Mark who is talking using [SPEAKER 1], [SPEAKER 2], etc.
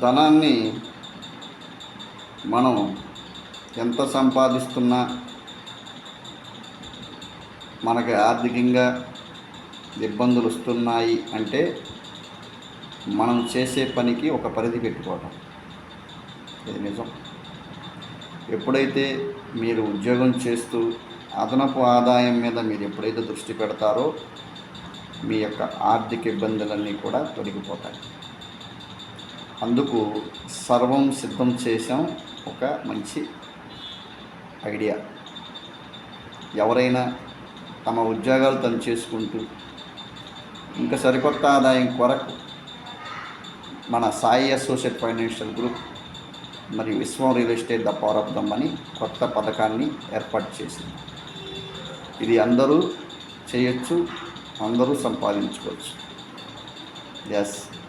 [SPEAKER 1] ధనాన్ని మనం ఎంత సంపాదిస్తున్నా మనకి ఆర్థికంగా ఇబ్బందులు వస్తున్నాయి అంటే మనం చేసే పనికి ఒక పరిధి పెట్టుకోవటం. ఇది నిజం. ఎప్పుడైతే మీరు ఉద్యోగం చేస్తూ అదనపు ఆదాయం మీద మీరు ఎప్పుడైతే దృష్టి పెడతారో మీ యొక్క ఆర్థిక ఇబ్బందులన్నీ కూడా తొలగిపోతాయి. అందుకు సర్వం సిద్ధం చేసాం ఒక మంచి ఐడియా. ఎవరైనా తమ ఉద్యోగాలు తను చేసుకుంటూ ఇంకా సరికొత్త ఆదాయం కొరకు మన సాయి అసోసియేట్ ఫైనాన్షియల్ గ్రూప్ మరియు విశ్వం real estate the power of the money కొత్త పథకాన్ని ఏర్పాటు చేసింది. ఇది అందరూ చేయొచ్చు, అందరూ సంపాదించుకోవచ్చు. ఎస్.